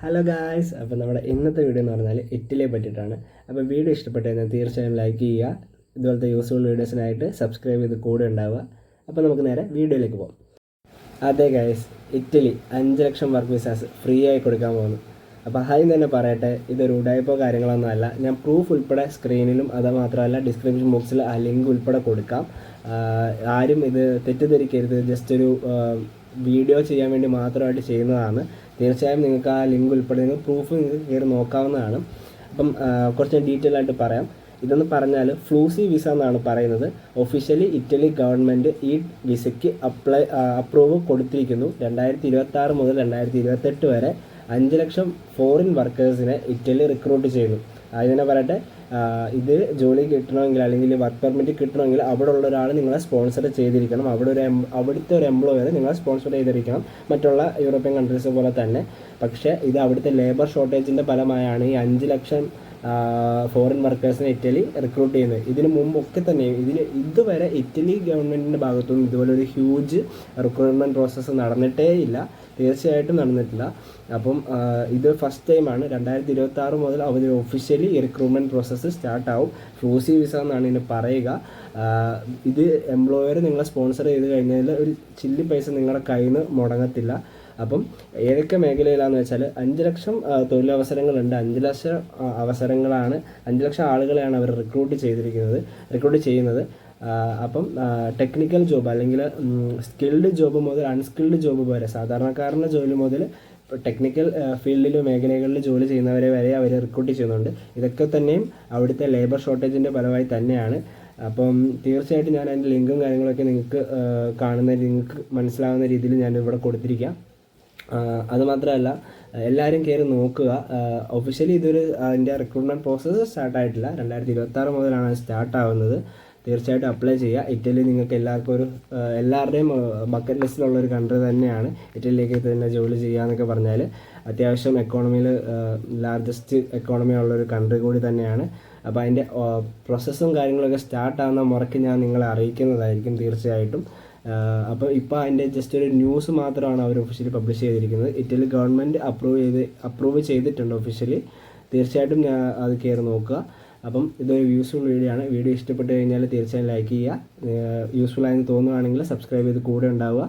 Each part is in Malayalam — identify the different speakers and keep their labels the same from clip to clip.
Speaker 1: ഹലോ ഗായ്സ്, അപ്പോൾ നമ്മുടെ ഇന്നത്തെ വീഡിയോ എന്ന് പറഞ്ഞാൽ ഇറ്റലിയെ പറ്റിയിട്ടാണ്. അപ്പോൾ വീഡിയോ ഇഷ്ടപ്പെട്ടു കഴിഞ്ഞാൽ തീർച്ചയായും ലൈക്ക് ചെയ്യുക. ഇതുപോലത്തെ യൂസ്ഫുൾ വീഡിയോസിനായിട്ട് സബ്സ്ക്രൈബ് ചെയ്ത് കൂടെ ഉണ്ടാവുക. അപ്പോൾ നമുക്ക് നേരെ വീഡിയോയിലേക്ക് പോകാം. അതെ ഗായ്സ്, ഇറ്റലി 5 ലക്ഷം വർക്ക് വിസാസ് ഫ്രീ ആയി കൊടുക്കാൻ പോകുന്നു. അപ്പോൾ ആദ്യം തന്നെ പറയട്ടെ, ഇതൊരു ഉടായ്പോ കാര്യങ്ങളൊന്നും അല്ല. ഞാൻ പ്രൂഫ് ഉൾപ്പെടെ സ്ക്രീനിലും അത് മാത്രമല്ല ഡിസ്ക്രിപ്ഷൻ ബോക്സിൽ ആ ലിങ്ക് ഉൾപ്പെടെ കൊടുക്കാം. ആരും ഇത് തെറ്റിദ്ധരിക്കരുത്, ജസ്റ്റ് ഒരു വീഡിയോ ചെയ്യാൻ വേണ്ടി മാത്രമായിട്ട് ചെയ്യുന്നതാണ്. തീർച്ചയായും നിങ്ങൾക്ക് ആ ലിങ്ക് ഉൾപ്പെടെ നിങ്ങൾ പ്രൂഫ് നിങ്ങൾക്ക് കയറി നോക്കാവുന്നതാണ്. അപ്പം കുറച്ച് ഡീറ്റെയിൽ ആയിട്ട് പറയാം. ഇതെന്ന് പറഞ്ഞാൽ ഫ്ലൂസി വിസ എന്നാണ് പറയുന്നത്. ഒഫീഷ്യലി ഇറ്റലി ഗവൺമെൻറ് ഈ വിസയ്ക്ക് അപ്രൂവ് കൊടുത്തിരിക്കുന്നു. 2026 മുതൽ 2028 വരെ 5 ലക്ഷം ഫോറിൻ വർക്കേഴ്സിനെ ഇറ്റലി റിക്രൂട്ട് ചെയ്യുന്നു. ആദ്യം തന്നെ പറയട്ടെ, ഇത് ജോലി കിട്ടണമെങ്കിൽ അല്ലെങ്കിൽ വർക്ക് പെർമിറ്റ് കിട്ടണമെങ്കിൽ അവിടെ ഉള്ള ഒരാൾ നിങ്ങളെ സ്പോൺസർ ചെയ്തിരിക്കണം. അവിടുത്തെ ഒരു എംപ്ലോയർ നിങ്ങളെ സ്പോൺസർ ചെയ്തിരിക്കണം, മറ്റുള്ള യൂറോപ്യൻ കൺട്രീസ് പോലെ തന്നെ. പക്ഷേ ഇത് അവിടുത്തെ ലേബർ ഷോർട്ടേജിൻ്റെ ഫലമായാണ് ഈ 5 ലക്ഷം ഫോറിൻ വർക്കേഴ്സിനെ ഇറ്റലി റിക്രൂട്ട് ചെയ്യുന്നത്. ഇതിന് മുമ്പൊക്കെ തന്നെ ഇതുവരെ ഇറ്റലി ഗവൺമെൻറ്റിൻ്റെ ഭാഗത്തുനിന്നും ഇതുപോലെ ഒരു ഹ്യൂജ് റിക്രൂട്ട്മെൻറ്റ് പ്രോസസ്സ് നടന്നിട്ടേ ഇല്ല, തീർച്ചയായിട്ടും നടന്നിട്ടില്ല. അപ്പം ഇത് ഫസ്റ്റ് ടൈമാണ്. 2026 മുതൽ അവർ ഒഫീഷ്യലി റിക്രൂട്ട്മെൻറ്റ് പ്രോസസ്സ് സ്റ്റാർട്ടാവും. ഫ്ലൂസി വിസ എന്നാണ് ഇതിന് പറയുക. ഇത് എംപ്ലോയർ നിങ്ങളെ സ്പോൺസർ ചെയ്ത് കഴിഞ്ഞാൽ ഒരു ചില്ലി പൈസ നിങ്ങളുടെ കയ്യിൽ നിന്ന് മുടങ്ങത്തില്ല. അപ്പം ഏതൊക്കെ മേഖലയിലാണെന്ന് വെച്ചാൽ 5 ലക്ഷം തൊഴിലവസരങ്ങളുണ്ട്. 5 ലക്ഷം അവസരങ്ങളാണ്, 5 ലക്ഷം ആളുകളെയാണ് അവർ റിക്രൂട്ട് ചെയ്യുന്നത്. അപ്പം ടെക്നിക്കൽ ജോബ് അല്ലെങ്കിൽ സ്കിൽഡ് ജോബ് മുതൽ അൺസ്കിൽഡ് ജോബ് വരെ, സാധാരണക്കാരൻ്റെ ജോലി മുതൽ ടെക്നിക്കൽ ഫീൽഡിൽ മേഖലകളിൽ ജോലി ചെയ്യുന്നവരെ വരെ അവർ റിക്രൂട്ട് ചെയ്യുന്നുണ്ട്. ഇതൊക്കെ തന്നെയും അവിടുത്തെ ലേബർ ഷോർട്ടേജിൻ്റെ ഫലമായി തന്നെയാണ്. അപ്പം തീർച്ചയായിട്ടും ഞാൻ അതിൻ്റെ ലിങ്കും കാര്യങ്ങളൊക്കെ നിങ്ങൾക്ക് മനസ്സിലാവുന്ന രീതിയിൽ ഞാനിവിടെ കൊടുത്തിരിക്കാം. അതുമാത്രമല്ല, എല്ലാവരും കയറി നോക്കുക. ഒഫീഷ്യലി അതിൻ്റെ റിക്രൂട്ട്മെൻറ്റ് പ്രോസസ്സ് സ്റ്റാർട്ടായിട്ടില്ല. 2026 മുതലാണ് സ്റ്റാർട്ടാവുന്നത്. തീർച്ചയായിട്ടും അപ്ലൈ ചെയ്യുക. ഇറ്റലി നിങ്ങൾക്ക് എല്ലാവരുടെയും ബക്കറ്റ് ലിസ്റ്റിലുള്ളൊരു കൺട്രി തന്നെയാണ്. ഇറ്റലിയിലേക്ക് തന്നെ ജോലി ചെയ്യുക എന്നൊക്കെ പറഞ്ഞാൽ അത്യാവശ്യം എക്കോണമിയിൽ ലാർജസ്റ്റ് എക്കോണമി ഉള്ളൊരു കൺട്രി കൂടി തന്നെയാണ്. അപ്പോൾ അതിൻ്റെ പ്രോസസ്സും കാര്യങ്ങളൊക്കെ സ്റ്റാർട്ടാകുന്ന മുറയ്ക്ക് ഞാൻ നിങ്ങളെ അറിയിക്കുന്നതായിരിക്കും തീർച്ചയായിട്ടും. അപ്പോൾ ഇപ്പോൾ അതിൻ്റെ ജസ്റ്റ് ഒരു ന്യൂസ് മാത്രമാണ് അവർ ഒഫീഷ്യലി പബ്ലിഷ് ചെയ്തിരിക്കുന്നത്. ഇറ്റലി ഗവൺമെൻറ് അപ്രൂവ് ചെയ്തിട്ടുണ്ട് ഒഫീഷ്യലി. തീർച്ചയായിട്ടും ഞാൻ അത് കയറി നോക്കുക. അപ്പം ഇതൊരു യൂസ്ഫുൾ വീഡിയോ ആണ്. വീഡിയോ ഇഷ്ടപ്പെട്ട് കഴിഞ്ഞാൽ തീർച്ചയായും ലൈക്ക് ചെയ്യുക. യൂസ്ഫുൾ ആയെന്ന് തോന്നുകയാണെങ്കിൽ സബ്സ്ക്രൈബ് ചെയ്ത് കൂടെ ഉണ്ടാവുക.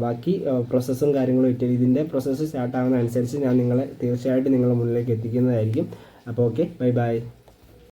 Speaker 1: ബാക്കി പ്രോസസ്സും കാര്യങ്ങളും ഇതിൻ്റെ പ്രോസസ്സ് സ്റ്റാർട്ടാകുന്ന അനുസരിച്ച് ഞാൻ തീർച്ചയായിട്ടും നിങ്ങളുടെ മുന്നിലേക്ക് എത്തിക്കുന്നതായിരിക്കും. അപ്പോൾ ഓക്കെ, ബൈ.